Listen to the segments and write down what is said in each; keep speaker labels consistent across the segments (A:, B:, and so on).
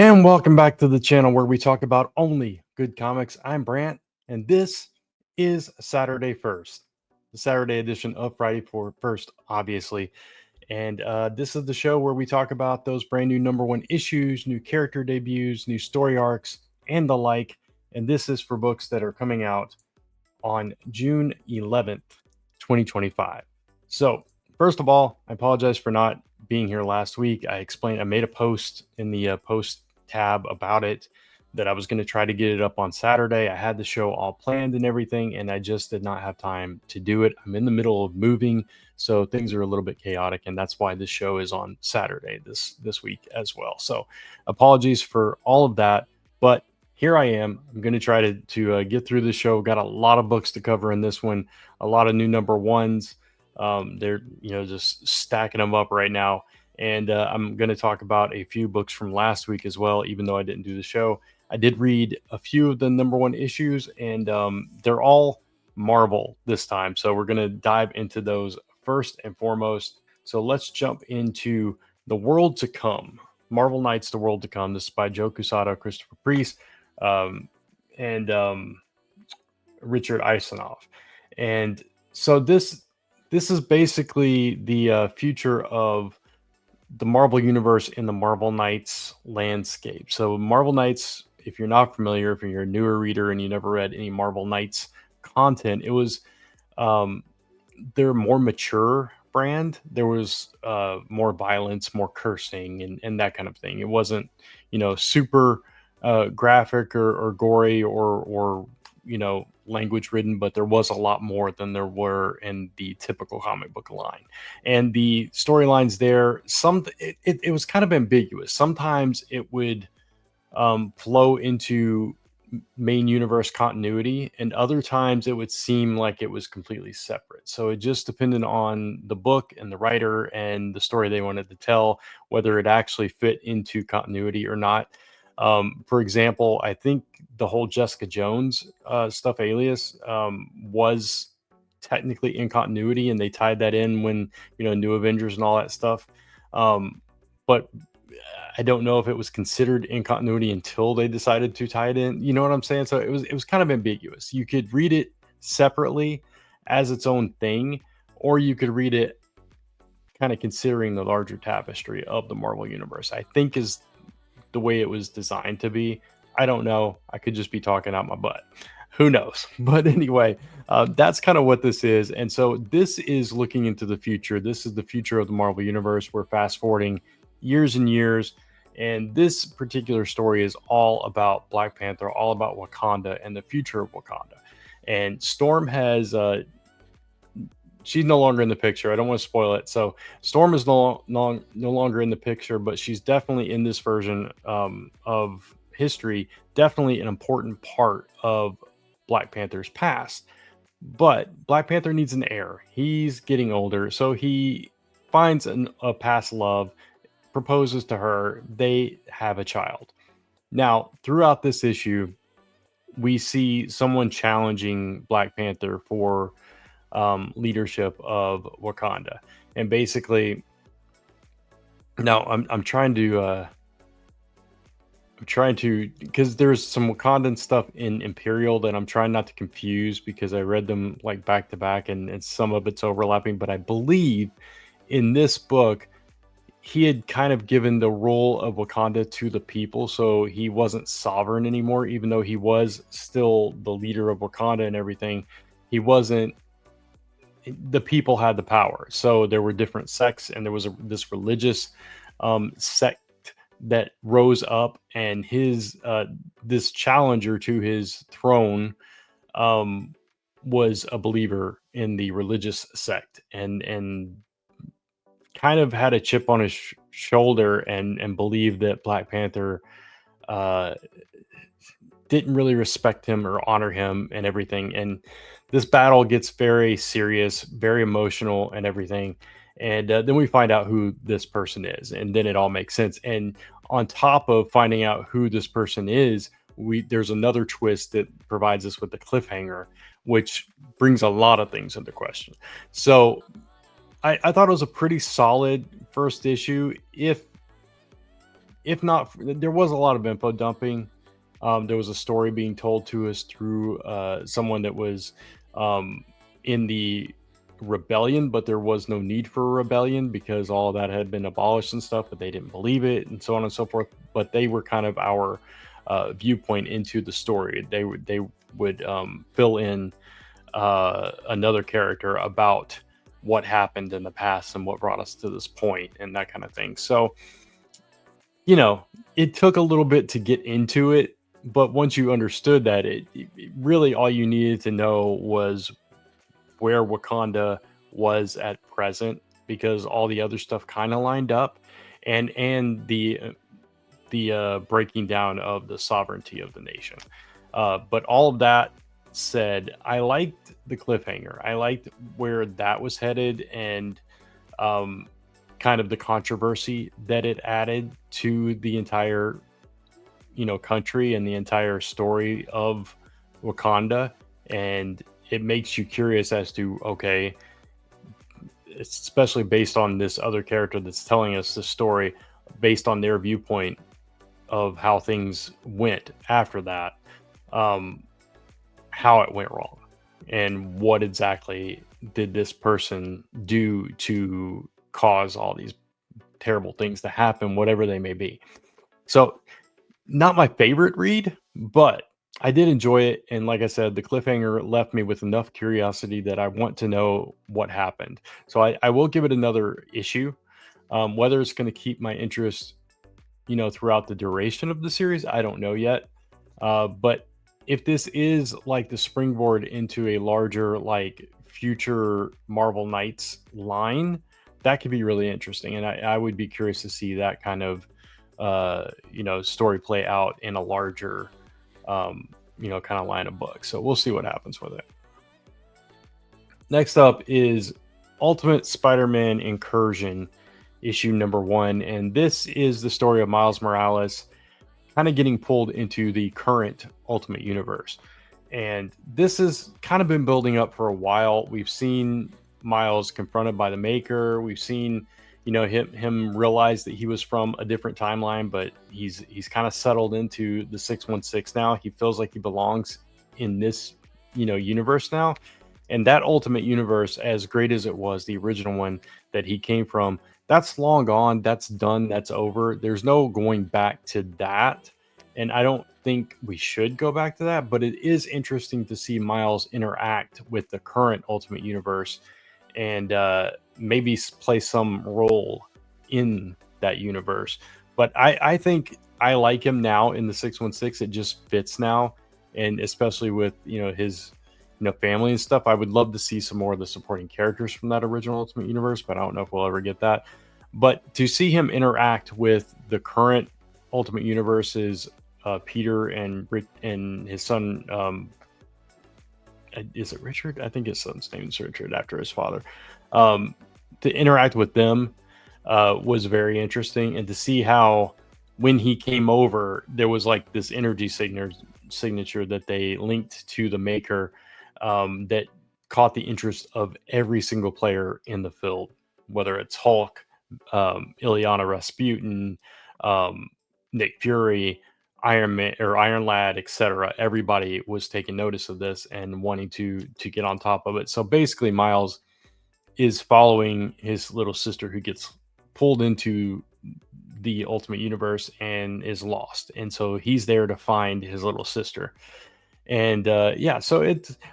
A: And welcome back to the channel where we talk about only good comics. I'm Brant, and this is Saturday First, the Saturday edition of Friday for First, obviously. And this is the show where we talk about those brand new number one issues, new character debuts, new story arcs, and the like. And this is for books that are coming out on June 11th, 2025. So, first of all, I apologize for not being here last week. I made a post in the post tab about it that I was going to try to get it up on Saturday. I had the show all planned and everything, and I just did not have time to do it. I'm in the middle of moving, so things are a little bit chaotic, and that's why this show is on Saturday this week as well. So, apologies for all of that, but here I am. I'm going to try to get through the show. Got a lot of books to cover in this one, a lot of new number ones. They're just stacking them up right now. And I'm going to talk about a few books from last week as well, even though I didn't do the show. I did read a few of the number one issues, and they're all Marvel this time. So we're going to dive into those first and foremost. So let's jump into The World to Come. Marvel Knights, The World to Come. This is by Joe Quesada, Christopher Priest, and Richard Isanov. And so this is basically the future of the Marvel Universe in the Marvel Knights landscape. So Marvel Knights, if you're not familiar, if you're a newer reader and you never read any Marvel Knights content, it was their more mature brand. There was more violence, more cursing, and that kind of thing. It wasn't, super graphic or gory or language ridden, but there was a lot more than there were in the typical comic book line. And the storylines there, it was kind of ambiguous. Sometimes it would flow into main universe continuity, and other times it would seem like it was completely separate. So it just depended on the book and the writer and the story they wanted to tell, whether it actually fit into continuity or not. For example, I think the whole Jessica Jones stuff, Alias, was technically in continuity, and they tied that in when New Avengers and all that stuff. But I don't know if it was considered in continuity until they decided to tie it in. You know what I'm saying? So it was kind of ambiguous. You could read it separately as its own thing, or you could read it kind of considering the larger tapestry of the Marvel Universe, I think is the way it was designed to be. I don't know. I could just be talking out my butt. Who knows? But anyway, that's kind of what this is. And so this is looking into the future. This is the future of the Marvel Universe. We're fast forwarding years and years. And this particular story is all about Black Panther, all about Wakanda and the future of Wakanda. And Storm has she's no longer in the picture. I don't want to spoil it. So Storm is no longer in the picture, but she's definitely in this version of history, definitely an important part of Black Panther's past. But Black Panther needs an heir. He's getting older, so he finds a past love, proposes to her. They have a child. Now, throughout this issue, we see someone challenging Black Panther for leadership of Wakanda, and basically, now I'm trying to because there's some Wakandan stuff in Imperial that I'm trying not to confuse, because I read them like back to back, and some of it's overlapping. But I believe in this book he had kind of given the role of Wakanda to the people, so he wasn't sovereign anymore, even though he was still the leader of Wakanda and everything. He wasn't. The people had the power, so there were different sects, and there was this religious sect that rose up, and his this challenger to his throne was a believer in the religious sect, and kind of had a chip on his shoulder, and believed that Black Panther didn't really respect him or honor him and everything. And this battle gets very serious, very emotional and everything. And then we find out who this person is, and then it all makes sense. And on top of finding out who this person is, there's another twist that provides us with the cliffhanger, which brings a lot of things into question. So I thought it was a pretty solid first issue. If if not, there was a lot of info dumping. There was a story being told to us through someone that was in the rebellion, but there was no need for a rebellion because all of that had been abolished and stuff, but they didn't believe it and so on and so forth. But they were kind of our viewpoint into the story. They would fill in another character about what happened in the past and what brought us to this point and that kind of thing. So, it took a little bit to get into it, but once you understood that, it really all you needed to know was where Wakanda was at present, because all the other stuff kind of lined up, and the breaking down of the sovereignty of the nation. But all of that said, I liked the cliffhanger. I liked where that was headed, and um, kind of the controversy that it added to the entire country and the entire story of Wakanda. And it makes you curious as to, okay, especially based on this other character that's telling us the story, based on their viewpoint of how things went after that, um, how it went wrong, and what exactly did this person do to cause all these terrible things to happen, whatever they may be. So, not my favorite read, but I did enjoy it. And like I said, the cliffhanger left me with enough curiosity that I want to know what happened. So I will give it another issue. Whether it's going to keep my interest, throughout the duration of the series, I don't know yet. But if this is like the springboard into a larger, like future Marvel Knights line, that could be really interesting. And I would be curious to see that kind of story play out in a larger kind of line of books. So we'll see what happens with it. Next up is Ultimate Spider-Man Incursion, issue number 1, and this is the story of Miles Morales kind of getting pulled into the current Ultimate Universe. And this has kind of been building up for a while. We've seen Miles confronted by the Maker. We've seen him realize that he was from a different timeline, but he's kind of settled into the 616 now. He feels like he belongs in this universe now. And that Ultimate Universe, as great as it was, the original one that he came from, that's long gone. That's done. That's over. There's no going back to that. And I don't think we should go back to that, but it is interesting to see Miles interact with the current Ultimate Universe and maybe play some role in that universe. But I think I like him now in the 616. It just fits now. And especially with, his family and stuff, I would love to see some more of the supporting characters from that original Ultimate Universe, but I don't know if we'll ever get that. But to see him interact with the current Ultimate Universe's Peter and his son, is it Richard? I think his son's name is Richard after his father. To interact with them was very interesting, and to see how when he came over, there was like this energy signature that they linked to the Maker that caught the interest of every single player in the field, whether it's Hulk, Ilyana Rasputin, Nick Fury, Iron Man or Iron Lad, etc. Everybody was taking notice of this and wanting to get on top of it. So basically, Miles is following his little sister who gets pulled into the Ultimate Universe and is lost, and so he's there to find his little sister. And so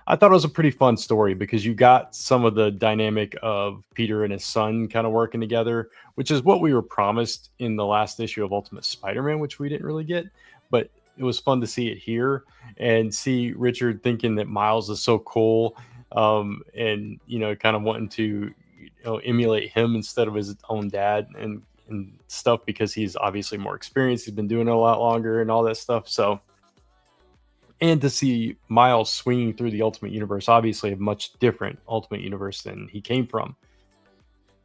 A: I thought it was a pretty fun story because you got some of the dynamic of Peter and his son kind of working together, which is what we were promised in the last issue of Ultimate Spider-Man, which we didn't really get. But it was fun to see it here and see Richard thinking that Miles is so cool, and kind of wanting to emulate him instead of his own dad and stuff, because he's obviously more experienced. He's been doing it a lot longer and all that stuff. So. And to see Miles swinging through the Ultimate Universe, obviously a much different Ultimate Universe than he came from.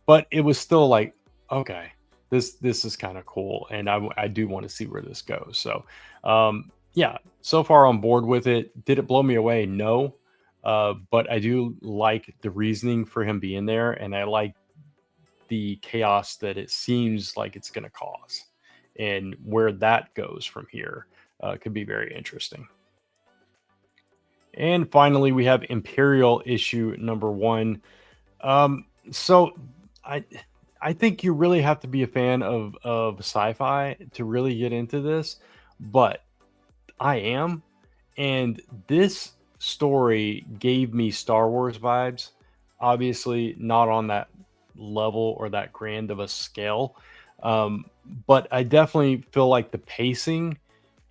A: But it was still like, okay, this is kind of cool, and I do want to see where this goes. So, so far on board with it. Did it blow me away? No. But I do like the reasoning for him being there, and I like the chaos that it seems like it's going to cause. and where that goes from here could be very interesting. And finally, we have Imperial issue number 1. So I I think you really have to be a fan of sci-fi to really get into this, but I am, and this story gave me Star Wars vibes. Obviously, not on that level or that grand of a scale, um, but I definitely feel like the pacing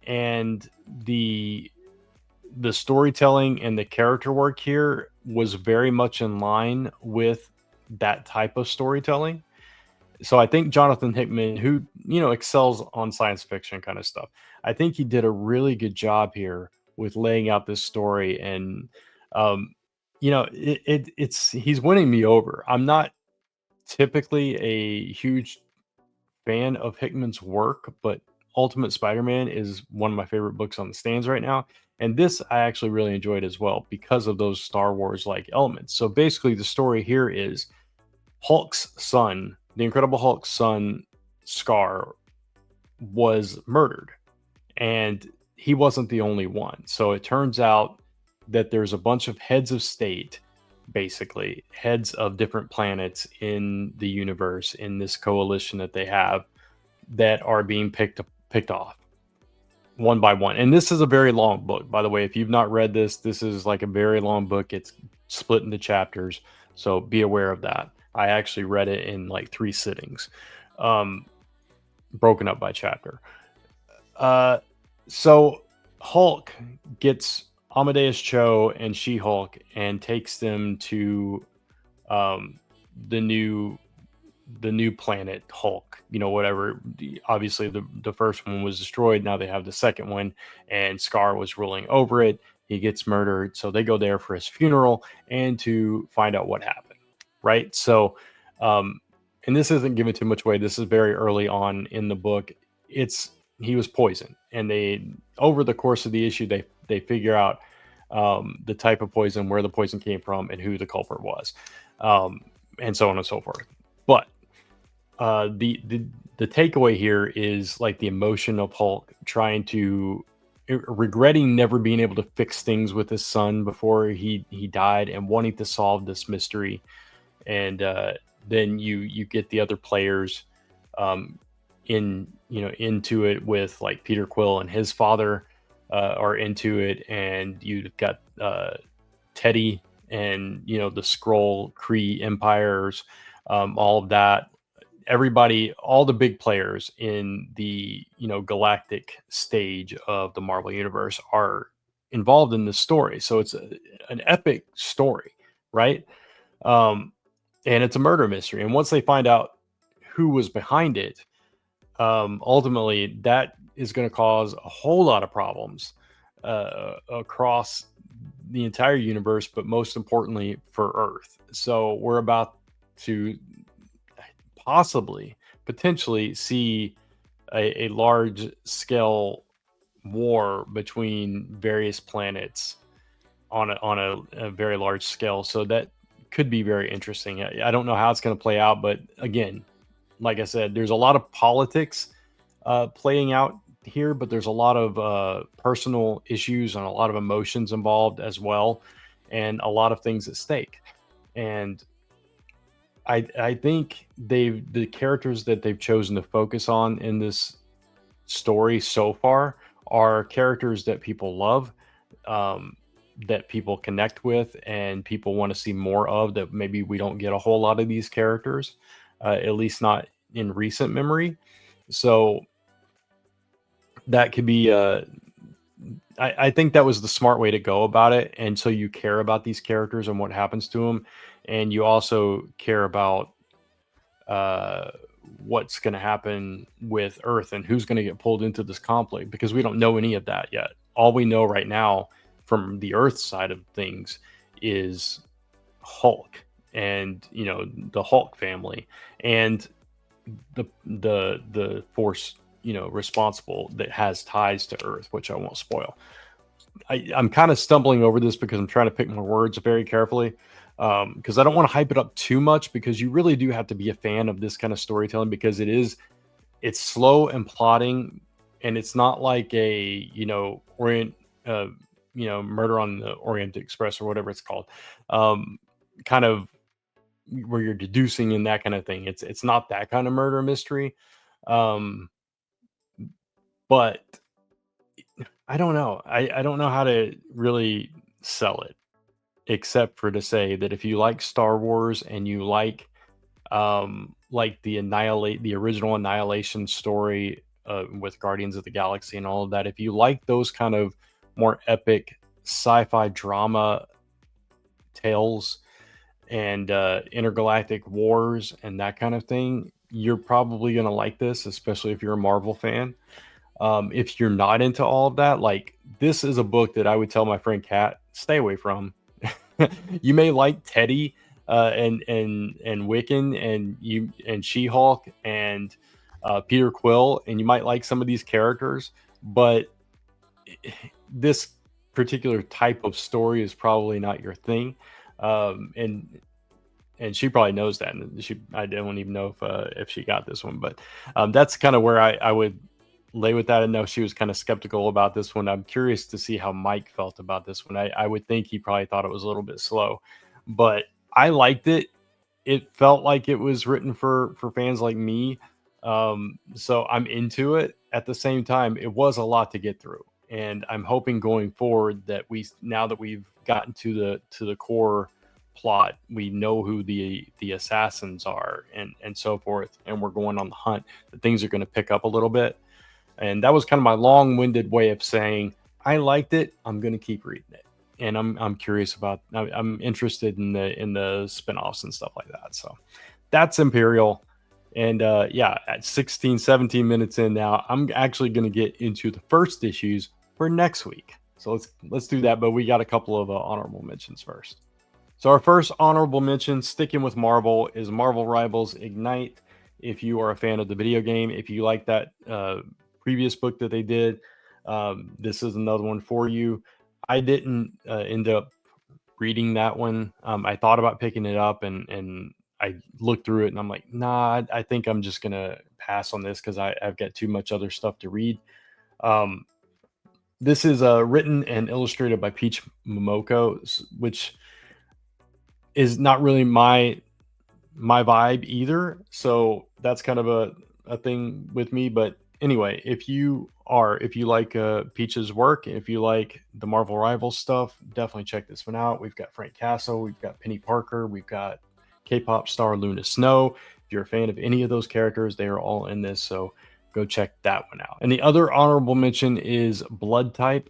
A: and the storytelling and the character work here was very much in line with that type of storytelling. So I think Jonathan Hickman, who excels on science fiction kind of stuff, I think he did a really good job here with laying out this story, and um, it's he's winning me over. I'm not typically a huge fan of Hickman's work, but Ultimate Spider-Man is one of my favorite books on the stands right now. And this I actually really enjoyed as well because of those Star Wars like elements. So basically, the story here is Hulk's son, the Incredible Hulk's son, Scar, was murdered. And he wasn't the only one. So it turns out that there's a bunch of heads of state, basically, heads of different planets in the universe, in this coalition that they have, that are being picked off one by one. And this is a very long book, by the way. If you've not read this, this is like a very long book. It's split into chapters, so be aware of that. I actually read it in like 3 sittings, um, broken up by chapter. Uh, so Hulk gets Amadeus Cho and She-Hulk and takes them to um, the new planet Hulk, whatever. Obviously, the first one was destroyed. Now they have the second one, and Scar was ruling over it. He gets murdered, so they go there for his funeral and to find out what happened. Right. So, and this isn't given too much away. This is very early on in the book. He was poisoned, and they over the course of the issue they figure out the type of poison, where the poison came from, and who the culprit was, and so on and so forth. But the takeaway here is like the emotion of Hulk trying to regretting never being able to fix things with his son before he died, and wanting to solve this mystery. And then you get the other players into it, with like Peter Quill and his father are into it, and you've got Teddy and the Skrull Kree empires, all of that. Everybody, all the big players in the galactic stage of the Marvel universe are involved in this story. So it's an epic story, right? Um, and it's a murder mystery. And once they find out who was behind it, ultimately that is going to cause a whole lot of problems across the entire universe, but most importantly for Earth. So we're about to potentially see a large scale war between various planets on a very large scale. So that could be very interesting. I don't know how it's going to play out, but again, like I said, there's a lot of politics playing out here, but there's a lot of personal issues and a lot of emotions involved as well, and a lot of things at stake. And I think the characters that they've chosen to focus on in this story so far are characters that people love, that people connect with, and people want to see more of. That maybe we don't get a whole lot of these characters, at least not in recent memory. So that could be I think that was the smart way to go about it. And so you care about these characters and what happens to them, and you also care about what's going to happen with Earth and who's going to get pulled into this conflict, because we don't know any of that yet. All we know right now from the Earth side of things is Hulk and the Hulk family and the force responsible that has ties to Earth, which I won't spoil. I'm kind of stumbling over this because I'm trying to pick my words very carefully, because I don't want to hype it up too much, because you really do have to be a fan of this kind of storytelling, because it is it's slow and plotting, and it's not like a uh, Murder on the Orient Express or whatever it's called, kind of where you're deducing and that kind of thing. It's not that kind of murder mystery, um, but I don't know. I don't know how to really sell it, except for to say that if you like Star Wars and you like the original Annihilation story, with Guardians of the Galaxy and all of that, if you like those kind of more epic sci-fi drama tales and intergalactic wars and that kind of thing, you're probably going to like this, especially if you're a Marvel fan. If you're not into all of that, like, this is a book that I would tell my friend Kat, stay away from. You may like Teddy, and Wiccan, and She-Hulk, and Peter Quill, and you might like some of these characters, but this particular type of story is probably not your thing. And she probably knows that, and I don't even know if she got this one, but that's kind of where I would lay with that. And know she was kind of skeptical about this one. I'm curious to see how Mike felt about this one. I would think he probably thought it was a little bit slow, but I liked it. It felt like it was written for fans like me, so I'm into it. At the same time, it was a lot to get through, and I'm hoping going forward that now that we've gotten to the core plot, we know who the assassins are, and so forth, and we're going on the hunt, that things are going to pick up a little bit. And that was kind of my long-winded way of saying I liked it. I'm going to keep reading it, and I'm curious about. I'm interested in the spinoffs and stuff like that. So that's Imperial. And yeah, at 16, 17 minutes in now, I'm actually going to get into the first issues for next week. So let's do that. But we got a couple of honorable mentions first. So our first honorable mention, sticking with Marvel, is Marvel Rivals Ignite. If you are a fan of the video game, if you like that previous book that they did, this is another one for you. I didn't end up reading that one. I thought about picking it up, and I looked through it, and I'm like, nah, I think I'm just gonna pass on this because I've got too much other stuff to read. This is written and illustrated by Peach Momoko, which is not really my vibe either. So that's kind of a thing with me. But anyway, if you like Peach's work, if you like the Marvel Rivals stuff, definitely check this one out. We've got Frank Castle, we've got Penny Parker, we've got K-pop star Luna Snow. If you're a fan of any of those characters, they are all in this, so go check that one out. And the other honorable mention is Blood Type.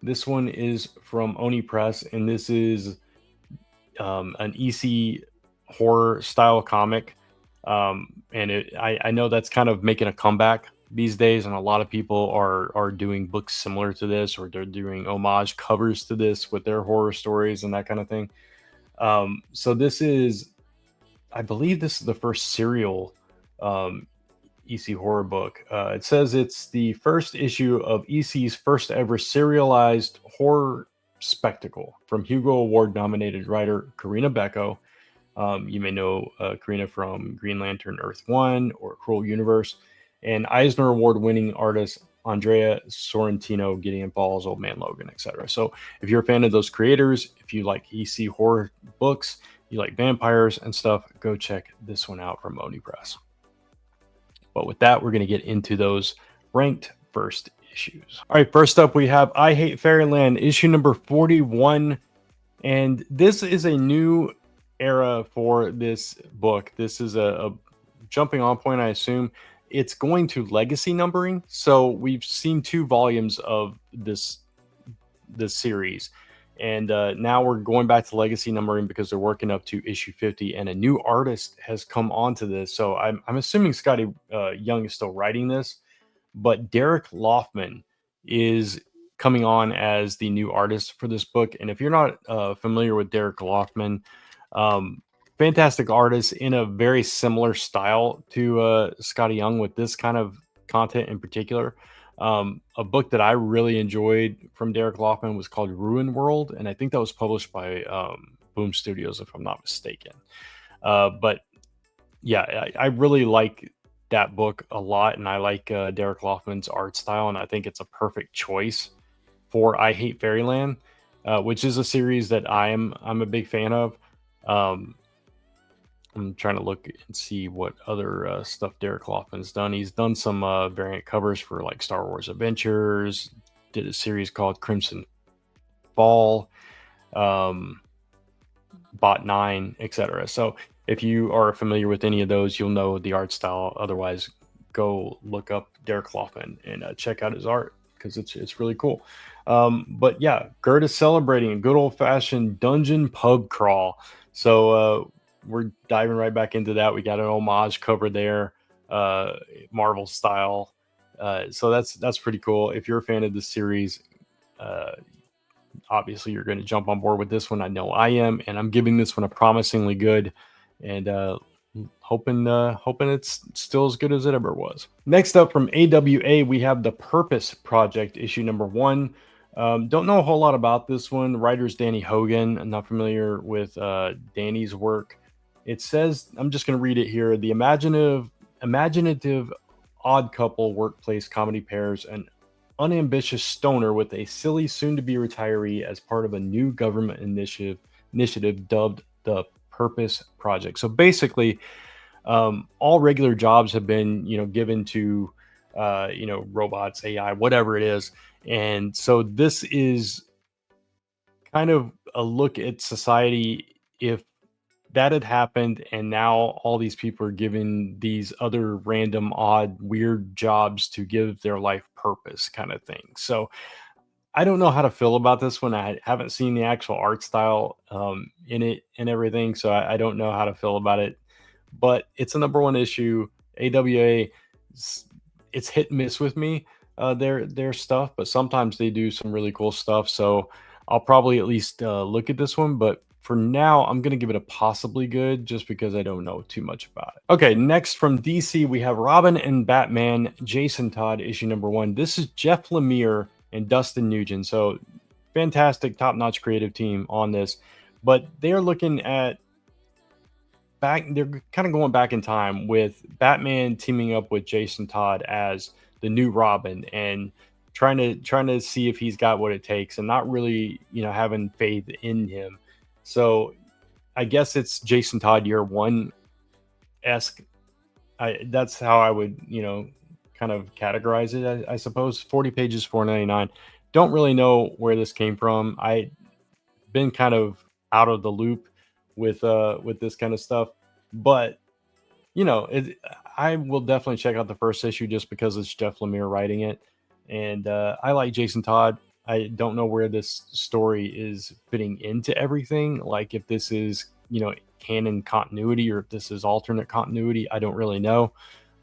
A: This one is from Oni Press, and this is an EC horror style comic. And I know that's kind of making a comeback these days, and a lot of people are doing books similar to this, or they're doing homage covers to this with their horror stories and that kind of thing. So I believe this is the first serial EC horror book. It says it's the first issue of EC's first ever serialized horror spectacle from Hugo Award nominated writer Karina Becco. You may know Karina from Green Lantern Earth 1 or Cruel Universe, and Eisner Award winning artist Andrea Sorrentino, Gideon Falls, Old Man Logan, etc. So if you're a fan of those creators, if you like EC horror books, you like vampires and stuff, go check this one out from Oni Press. But with that, we're going to get into those ranked first issues. All right, first up we have I Hate Fairyland, issue number 41. And this is a new era for this book. This is a jumping on point, I assume. It's going to legacy numbering. So we've seen 2 volumes of this series. And now we're going back to legacy numbering because they're working up to issue 50, and a new artist has come onto this. So I'm assuming Scotty Young is still writing this, but Derek Loffman is coming on as the new artist for this book. And if you're not familiar with Derek Loffman, fantastic artist in a very similar style to Scotty Young with this kind of content in particular. A book that I really enjoyed from Derek Loffman was called Ruin World, and I think that was published by Boom Studios, if I'm not mistaken. But yeah, I really like that book a lot, and I like Derek Loffman's art style, and I think it's a perfect choice for I Hate Fairyland, which is a series that I'm a big fan of. Um, I'm trying to look and see what other stuff Derek Loffman's done. He's done some variant covers for like Star Wars Adventures. Did a series called Crimson Fall, um, Bot 9, etc. So if you are familiar with any of those, you'll know the art style. Otherwise, go look up Derek Loffman and check out his art because it's really cool. But yeah, Gert is celebrating a good old fashioned dungeon pub crawl. So we're diving right back into that. We got an homage cover there, Marvel style. So that's pretty cool. If you're a fan of the series, uh, obviously you're going to jump on board with this one. I know I am, and I'm giving this one a promisingly good, and hoping it's still as good as it ever was. Next up from AWA, we have the Purpose Project, issue number 1. Don't know a whole lot about this one. The writer's Danny Hogan. I'm not familiar with Danny's work. It says, I'm just going to read it here. The imaginative odd couple workplace comedy pairs an unambitious stoner with a silly soon-to-be retiree as part of a new government initiative dubbed the Purpose Project. So basically, all regular jobs have been, given to, robots, AI, whatever it is. And so this is kind of a look at society if that had happened and now all these people are given these other random odd weird jobs to give their life purpose kind of thing. So I don't know how to feel about this one. I haven't seen the actual art style in it and everything, so I don't know how to feel about it. But it's a number 1 issue. AWA, it's hit and miss with me, their stuff, but sometimes they do some really cool stuff. So I'll probably at least look at this one, but for now, I'm going to give it a possibly good just because I don't know too much about it. Okay, next from DC, we have Robin and Batman, Jason Todd, issue number 1. This is Jeff Lemire and Dustin Nugent. So fantastic, top-notch creative team on this. But they're looking at they're kind of going back in time with Batman teaming up with Jason Todd as the new Robin and trying to see if he's got what it takes and not really, having faith in him. So I guess it's Jason Todd year 1 esque. That's how I would, kind of categorize it. I suppose 40 pages, $4.99. Don't really know where this came from. I been kind of out of the loop with this kind of stuff, but I will definitely check out the first issue just because it's Jeff Lemire writing it, and I like Jason Todd. I don't know where this story is fitting into everything. Like if this is, canon continuity or if this is alternate continuity, I don't really know,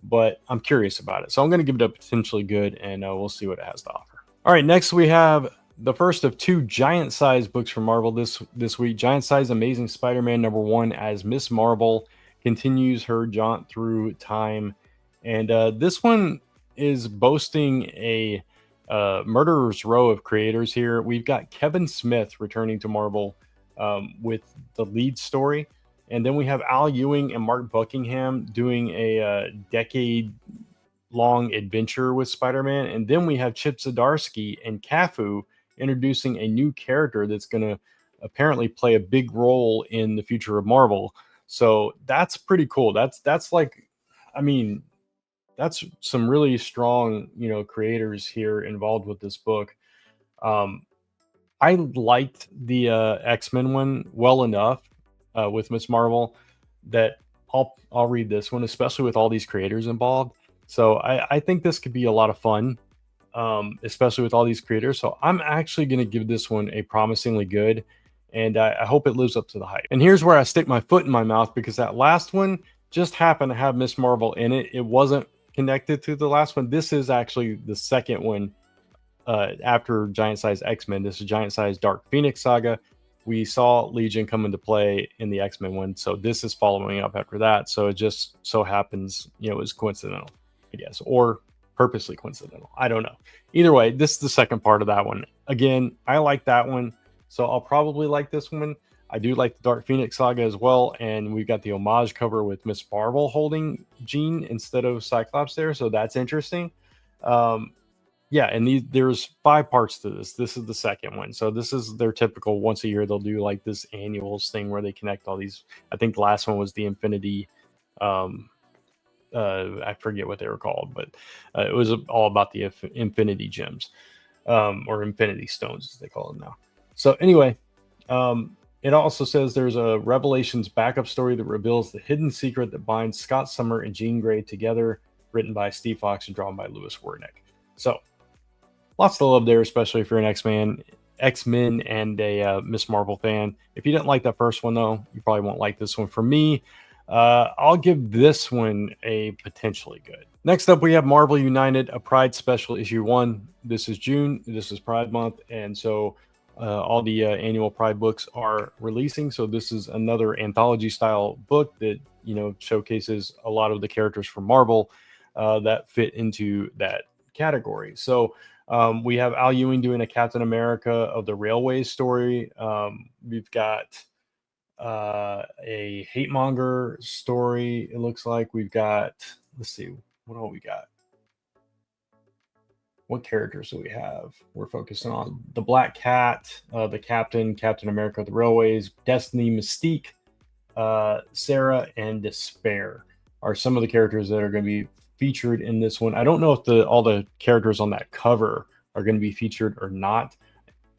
A: but I'm curious about it. So I'm going to give it a potentially good, and we'll see what it has to offer. All right, next we have the first of 2 giant size books from Marvel this week. Giant size Amazing Spider-Man number 1 as Miss Marvel continues her jaunt through time, and this one is boasting a murderer's row of creators here. We've got Kevin Smith returning to Marvel with the lead story, and then we have Al Ewing and Mark Buckingham doing a decade-long adventure with Spider-Man, and then we have Chip Zdarsky and Cafu introducing a new character that's going to apparently play a big role in the future of Marvel. So that's pretty cool. That's like, I mean, that's some really strong, creators here involved with this book. I liked the X-Men one well enough with Miss Marvel that I'll read this one, especially with all these creators involved. So I think this could be a lot of fun, especially with all these creators. So I'm actually going to give this one a promisingly good, and I hope it lives up to the hype. And here's where I stick my foot in my mouth, because that last one just happened to have Miss Marvel in it. It wasn't connected to the last one. This is actually the second one after Giant Size X-Men. This is Giant Size Dark Phoenix Saga. We saw Legion come into play in the X-Men one, so this is following up after that. So it just so happens, it was coincidental, I guess, or purposely coincidental. I don't know. Either way, this is the second part of that one. Again, I like that one, so I'll probably like this one. I do like the Dark Phoenix Saga as well, and we've got the homage cover with Miss Marvel holding Jean instead of Cyclops there, so that's interesting. Um, yeah, and there's 5 parts to this. This is the second one, so this is their typical once a year they'll do like this annuals thing where they connect all these. I think the last one was the Infinity. Um, I forget what they were called, but it was all about the Infinity Gems, or Infinity Stones as they call them now. So anyway, it also says there's a Revelations backup story that reveals the hidden secret that binds Scott Summer and Jean Grey together, written by Steve Fox and drawn by Louis Wernick. So lots to love there, especially if you're an X-Men and a Miss Marvel fan. If you didn't like that first one, though, you probably won't like this one. For me, I'll give this one a potentially good. Next up, we have Marvel United, a Pride Special Issue 1. This is June. This is Pride Month, and so all the annual Pride books are releasing. So this is another anthology-style book that, showcases a lot of the characters from Marvel that fit into that category. So we have Al Ewing doing a Captain America of the Railways story. We've got a hate monger story. It looks like we've got, let's see, what all we got. What characters do we have? We're focusing on the Black Cat, the Captain America of the Railways, Destiny, Mystique, Sarah, and Despair are some of the characters that are going to be featured in this one. I don't know if all the characters on that cover are going to be featured or not.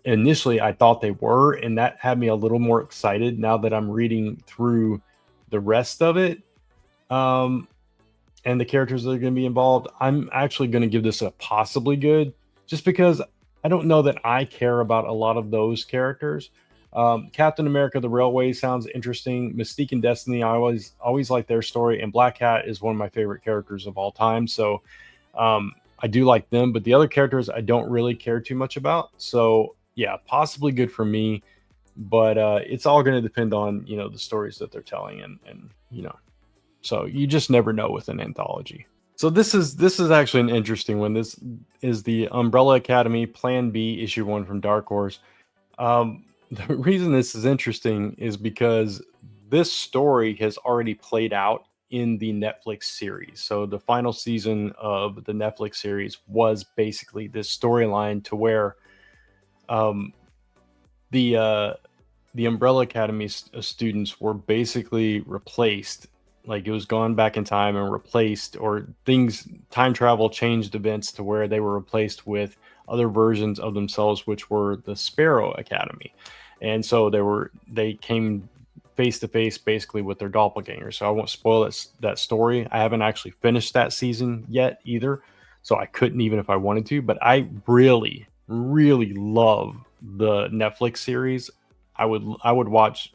A: Initially, I thought they were, and that had me a little more excited now that I'm reading through the rest of it. And the characters that are going to be involved, I'm actually going to give this a possibly good, just because I don't know that I care about a lot of those characters. Captain America: The Railway sounds interesting. Mystique and Destiny, I always like their story, and Black Cat is one of my favorite characters of all time. So I do like them, but the other characters I don't really care too much about. So yeah, possibly good for me, but it's all going to depend on the stories that they're telling, and so you just never know with an anthology. So this is actually an interesting one. This is the Umbrella Academy Plan B issue 1 from Dark Horse. The reason this is interesting is because this story has already played out in the Netflix series. So the final season of the Netflix series was basically this storyline to where the Umbrella Academy students were basically replaced. Like it was gone back in time and replaced, or time travel changed events to where they were replaced with other versions of themselves, which were the Sparrow Academy. And so they came face to face basically with their doppelgangers. So I won't spoil that story. I haven't actually finished that season yet either, so I couldn't even if I wanted to. But I really, really love the Netflix series. I would watch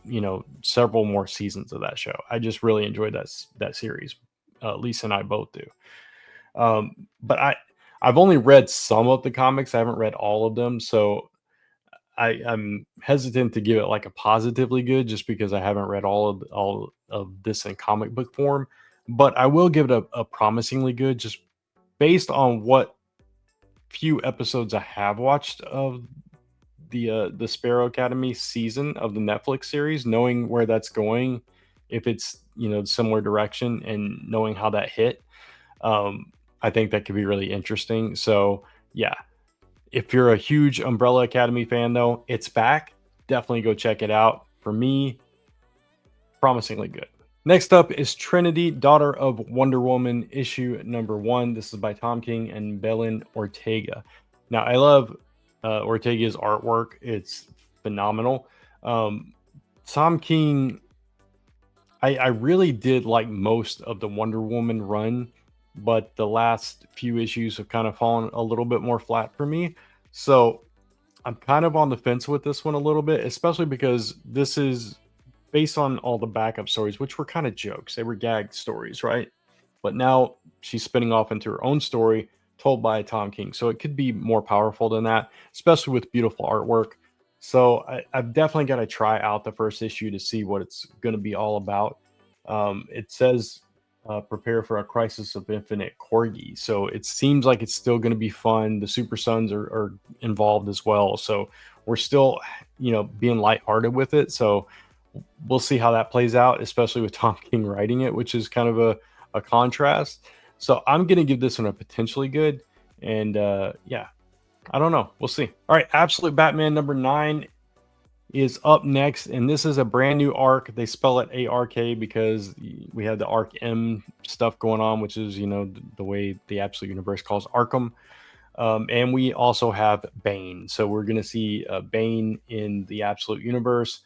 A: several more seasons of that show. I just really enjoyed that series. Lisa and I both do. But I've only read some of the comics. I haven't read all of them, so I'm hesitant to give it like a positively good, just because I haven't read all of this in comic book form. But I will give it a promisingly good, just based on what few episodes I have watched of the Sparrow Academy season of the Netflix series, knowing where that's going, if it's similar direction, and knowing how that hit, I think that could be really interesting. So yeah, if you're a huge Umbrella Academy fan, though, it's back. Definitely go check it out. For me, promisingly good. Next up is Trinity, Daughter of Wonder Woman, issue number 1. This is by Tom King and Belen Ortega. Now, I love Ortega's artwork. It's phenomenal. Tom King, I really did like most of the Wonder Woman run, but the last few issues have kind of fallen a little bit more flat for me. So I'm kind of on the fence with this one a little bit, especially because this is based on all the backup stories, which were kind of jokes. They were gag stories, right? But now she's spinning off into her own story told by Tom King. So it could be more powerful than that, especially with beautiful artwork. So I've definitely got to try out the first issue to see what it's going to be all about. It says prepare for a crisis of infinite corgi. So it seems like it's still going to be fun. The Super Sons are involved as well. So we're still, being lighthearted with it. So we'll see how that plays out, especially with Tom King writing it, which is kind of a contrast. So I'm gonna give this one a potentially good, and yeah, I don't know. We'll see. All right, Absolute Batman number 9 is up next, and this is a brand new arc. They spell it ARK because we had the Arc M stuff going on, which is the way the Absolute Universe calls Arkham. And we also have Bane, so we're gonna see Bane in the Absolute Universe,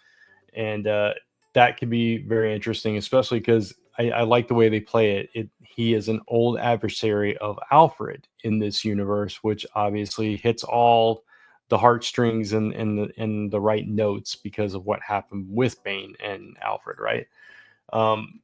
A: and that could be very interesting, especially because I like the way they play it. He is an old adversary of Alfred in this universe, which obviously hits all the heartstrings and the right notes because of what happened with Bane and Alfred, right? Um,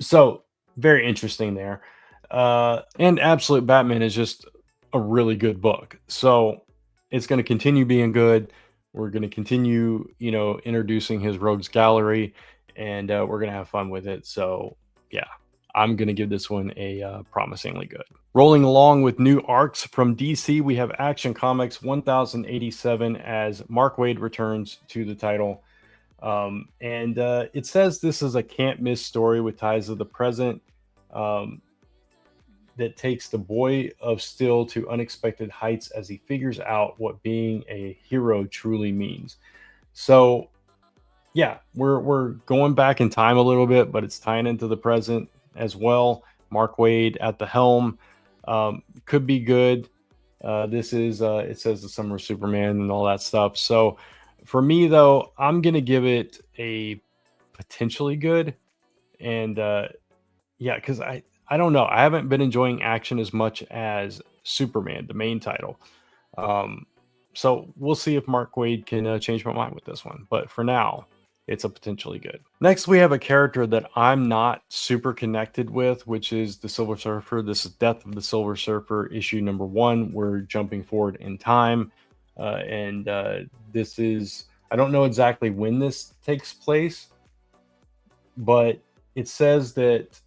A: so very interesting there. And Absolute Batman is just a really good book. So it's going to continue being good. We're going to continue, introducing his rogues gallery, and we're going to have fun with it. So yeah, I'm going to give this one a promisingly good. Rolling along with new arcs from DC, we have Action Comics 1087 as Mark Waid returns to the title. And it says this is a can't miss story with ties to the present, that takes the boy of Steel to unexpected heights as he figures out what being a hero truly means. So yeah, we're going back in time a little bit, but it's tying into the present as well. Mark Waid at the helm, could be good. This is it says the Summer of Superman and all that stuff. So for me though, I'm gonna give it a potentially good, and yeah, because I don't know, I haven't been enjoying Action as much as Superman, the main title. Um, so we'll see if Mark Waid can change my mind with this one. But for now, it's a potentially good. Next, we have a character that I'm not super connected with, which is the Silver Surfer. This is Death of the Silver Surfer, issue number 1. We're jumping forward in time. And this is, I don't know exactly when this takes place, but it says that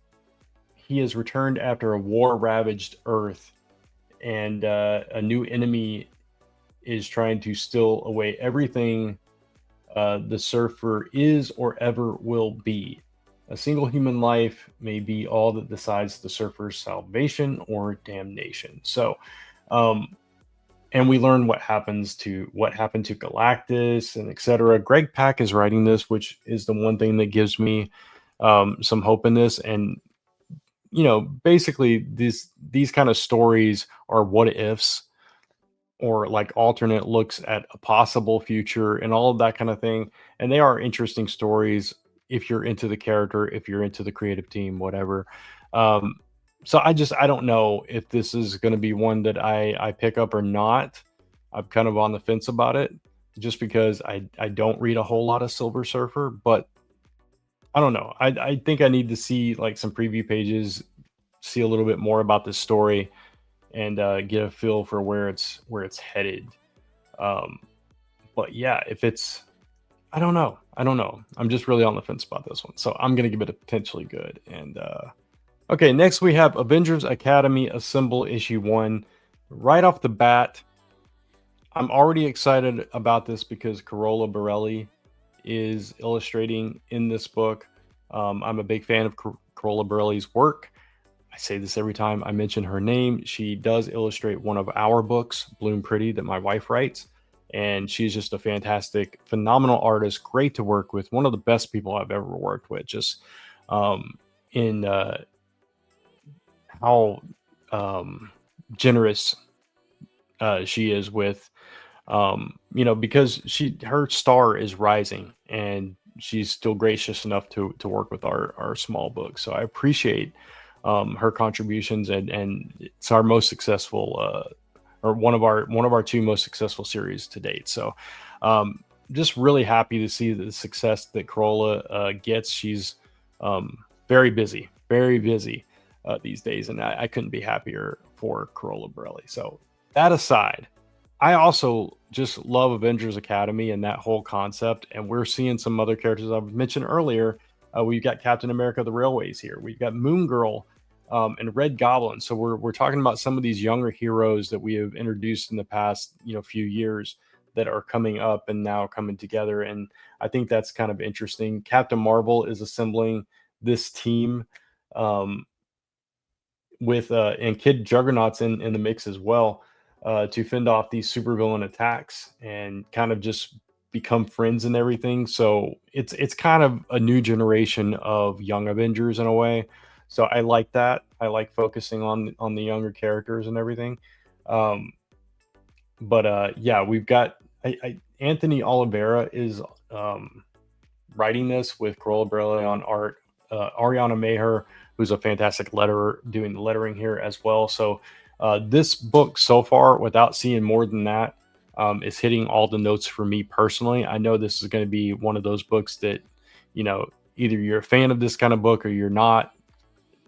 A: he has returned after a war-ravaged Earth, and a new enemy is trying to steal away everything the Surfer is or ever will be. A single human life may be all that decides the Surfer's salvation or damnation. So, and we learn what happened to Galactus and etc. Greg Pak is writing this, which is the one thing that gives me some hope in this. And basically these kind of stories are what ifs, or like alternate looks at a possible future and all of that kind of thing. And they are interesting stories if you're into the character, if you're into the creative team, whatever. So I don't know if this is going to be one that I pick up or not. I'm kind of on the fence about it, just because I don't read a whole lot of Silver Surfer, but I don't know. I think I need to see like some preview pages, see a little bit more about this story, and get a feel for where it's headed. But yeah, if it's, I don't know. I'm just really on the fence about this one, so I'm gonna give it a potentially good. And okay, next we have Avengers Academy Assemble issue 1. Right off the bat, I'm already excited about this because Carola Borelli is illustrating in this book. I'm a big fan of Carola Borelli's work. I say this every time I mention her name. She does illustrate one of our books, Bloom Pretty, that my wife writes. And she's just a fantastic, phenomenal artist, great to work with, one of the best people I've ever worked with. Just in how generous she is with, because her star is rising, and she's still gracious enough to work with our small book. So I appreciate her contributions, and it's our most successful, or one of our 2 most successful series to date. So just really happy to see the success that Carola gets. She's very busy these days, and I couldn't be happier for Carola Borelli. So that aside, I also just love Avengers Academy and that whole concept, and we're seeing some other characters I've mentioned earlier. We've got Captain America: The Railways here. We've got Moon Girl and Red Goblin. So we're talking about some of these younger heroes that we have introduced in the past few years that are coming up and now coming together. And I think that's kind of interesting. Captain Marvel is assembling this team, um, with and Kid Juggernaut's in the mix as well, to fend off these supervillain attacks and kind of just become friends and everything. So it's kind of a new generation of young Avengers in a way. So I like that. I like focusing on the younger characters and everything. Um, but yeah, we've got Anthony Oliveira is um, writing this with Corolla Burley on art. Ariana Maher, who's a fantastic letterer, doing the lettering here as well. So this book so far, without seeing more than that, is hitting all the notes for me personally. I know this is going to be one of those books that, either you're a fan of this kind of book or you're not,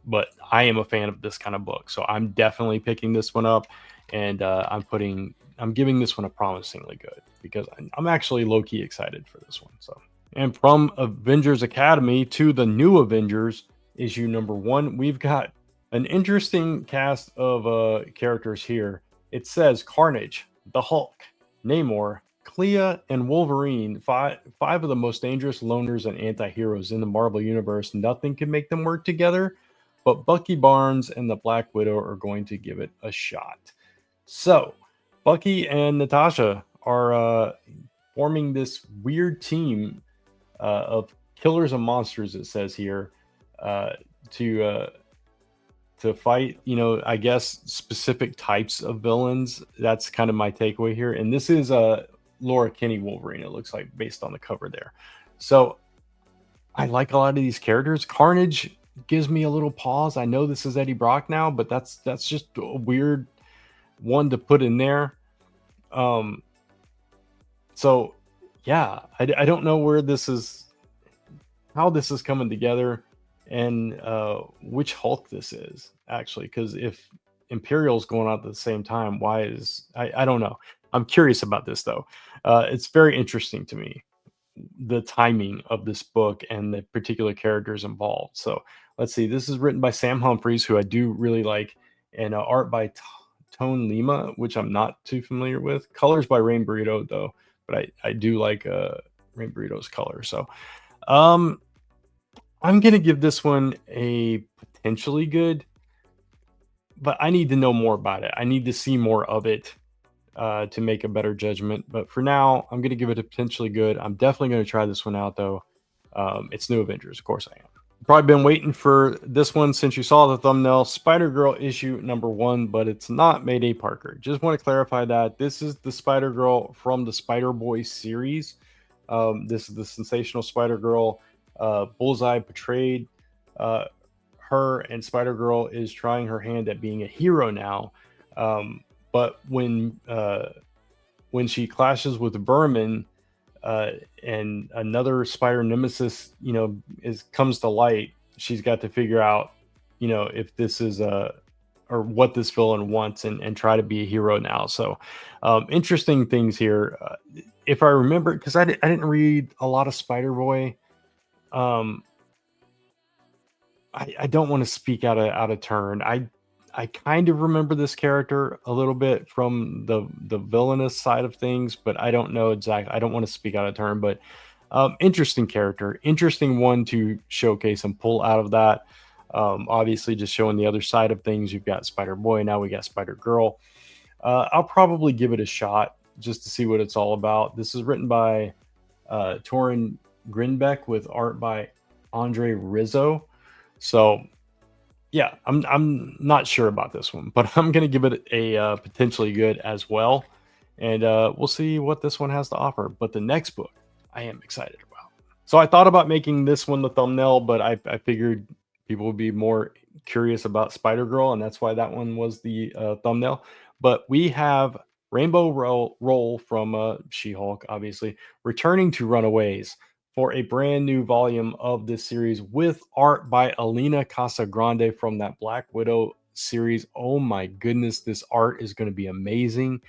A: but I am a fan of this kind of book. So I'm definitely picking this one up, and I'm giving this one a promisingly good because I'm actually low key excited for this one. So, and from Avengers Academy to the New Avengers issue number 1, we've got an interesting cast of characters here. It says Carnage, the Hulk, Namor, Clea, and Wolverine, five of the most dangerous loners and anti-heroes in the Marvel universe. Nothing can make them work together, but Bucky Barnes and the Black Widow are going to give it a shot. So, Bucky and Natasha are forming this weird team of killers and monsters, it says here, to fight, I guess, specific types of villains. That's kind of my takeaway here. And this is Laura Kinney Wolverine, it looks like, based on the cover there. So I like a lot of these characters. Carnage gives me a little pause. I know this is Eddie Brock now, but that's just a weird one to put in there. So yeah, I don't know how this is coming together, and which Hulk this is actually, because if Imperial's going out at the same time, why is I don't know. I'm curious about this though. It's very interesting to me, the timing of this book and the particular characters involved. So let's see. This is written by Sam Humphries, who I do really like, and art by Tone Lima, which I'm not too familiar with. Colors by Rain Burrito though, but I do like Rain Burrito's color. So I'm gonna give this one a potentially good, but I need to know more about it. I need to see more of it to make a better judgment. But for now, I'm gonna give it a potentially good. I'm definitely gonna try this one out though. It's New Avengers, of course I am. Probably been waiting for this one since you saw the thumbnail. Spider-Girl issue number 1, but it's not Mayday Parker. Just want to clarify that this is the Spider-Girl from the Spider-Boy series. This is the sensational Spider-Girl. Bullseye portrayed her, and Spider-Girl is trying her hand at being a hero now. But when she clashes with Vermin, and another Spider Nemesis, comes to light, she's got to figure out, if this is or what this villain wants, and try to be a hero now. So, interesting things here. If I remember, because I didn't read a lot of Spider-Boy. I don't want to speak out of turn. I kind of remember this character a little bit from the villainous side of things, but I don't know exactly. I don't want to speak out of turn, but interesting character, interesting one to showcase and pull out of that. Obviously, just showing the other side of things. You've got Spider-Boy, now we got Spider-Girl. I'll probably give it a shot just to see what it's all about. This is written by Torin Grinbeck with art by Andre Rizzo. So yeah, I'm not sure about this one, but I'm gonna give it a potentially good as well, and we'll see what this one has to offer. But the next book, I am excited about. So I thought about making this one the thumbnail, but I figured people would be more curious about Spider-Girl, and that's why that one was the thumbnail. But we have Rainbow Roll from She-Hulk, obviously, returning to Runaways for a brand new volume of this series with art by Alina Casagrande from that Black Widow series. Oh my goodness, this art is going to be amazing.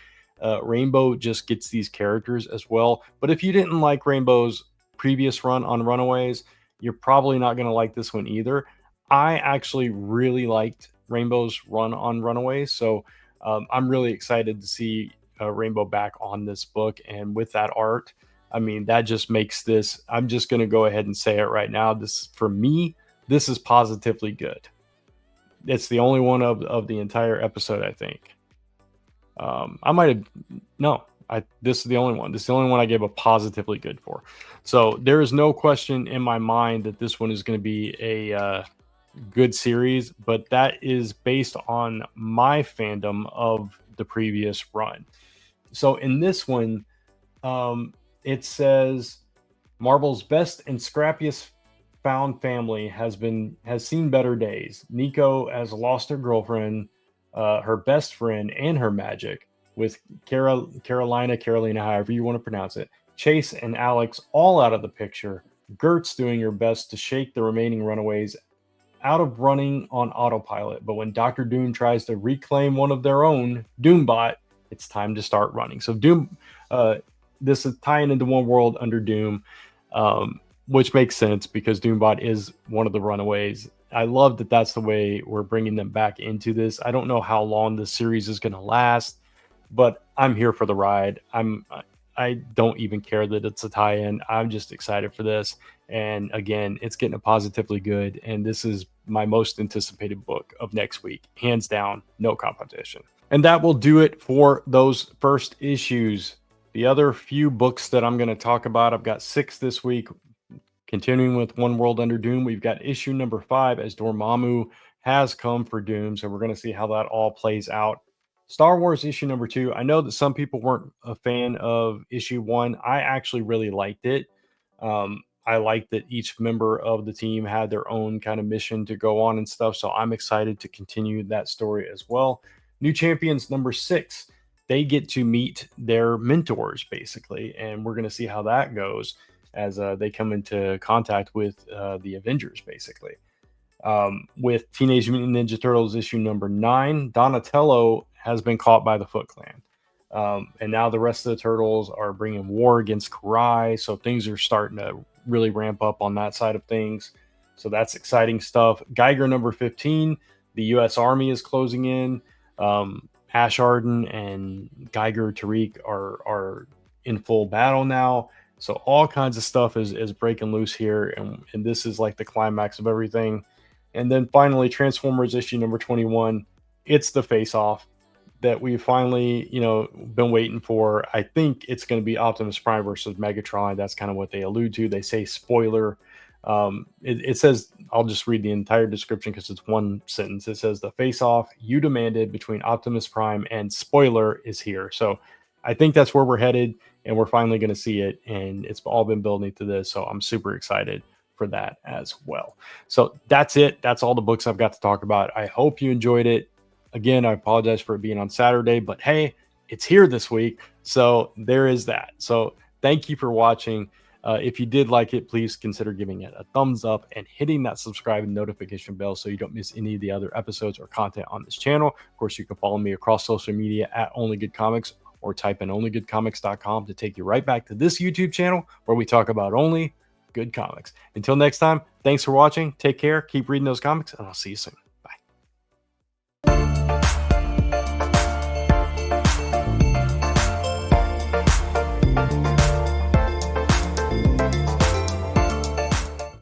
A: Rainbow just gets these characters as well. But if you didn't like Rainbow's previous run on Runaways, you're probably not going to like this one either. I actually really liked Rainbow's run on Runaways, so I'm really excited to see rainbow back on this book. And with that art, I mean, that just makes this, I'm just going to go ahead and say it right now. This, for me, this is positively good. It's the only one of the entire episode, I think. I might have, no, this is the only one. This is the only one I gave a positively good for. So there is no question in my mind that this one is going to be a good series, but that is based on my fandom of the previous run. So in this one, it says Marvel's best and scrappiest found family has seen better days. Nico has lost her girlfriend, her best friend, and her magic, with Carolina, however you want to pronounce it, Chase and Alex all out of the picture. Gert's doing her best to shake the remaining Runaways out of running on autopilot. But when Doctor Doom tries to reclaim one of their own, Doombot, it's time to start running. So Doom, this is tying into One World Under Doom, which makes sense because Doombot is one of the Runaways. I love that that's the way we're bringing them back into this. I don't know how long this series is going to last, but I'm here for the ride. I don't even care that it's a tie-in. I'm just excited for this. And again, it's getting a positively good. And this is my most anticipated book of next week. Hands down, no competition. And that will do it for those first issues. The other few books that I'm going to talk about, I've got 6 this week. Continuing with One World Under Doom, we've got issue number 5 as Dormammu has come for Doom. So we're going to see how that all plays out. Star Wars issue number 2. I know that some people weren't a fan of issue 1. I actually really liked it. I liked that each member of the team had their own kind of mission to go on and stuff. So I'm excited to continue that story as well. New Champions number 6. They get to meet their mentors, basically. And we're going to see how that goes as they come into contact with the Avengers, basically. With Teenage Mutant Ninja Turtles issue number 9, Donatello has been caught by the Foot Clan. And now the rest of the Turtles are bringing war against Karai. So things are starting to really ramp up on that side of things. So that's exciting stuff. Geiger number 15, the U.S. Army is closing in. Ash Arden and Geiger Tariq are in full battle now. So all kinds of stuff is breaking loose here. And this is like the climax of everything. And then finally, Transformers issue number 21. It's the face-off that we finally, been waiting for. I think it's going to be Optimus Prime versus Megatron. That's kind of what they allude to. They say spoiler. It says, I'll just read the entire description because it's one sentence. It says, the face-off you demanded between Optimus Prime and Spoiler is here. So I think that's where we're headed, and we're finally going to see it. And it's all been building to this. So I'm super excited for that as well. So that's it. That's all the books I've got to talk about. I hope you enjoyed it. Again, I apologize for it being on Saturday, but hey, it's here this week. So there is that. So thank you for watching. If you did like it, please consider giving it a thumbs up and hitting that subscribe and notification bell so you don't miss any of the other episodes or content on this channel. Of course, you can follow me across social media at Only Good Comics, or type in onlygoodcomics.com to take you right back to this YouTube channel where we talk about only good comics. Until next time, thanks for watching. Take care. Keep reading those comics, and I'll see you soon.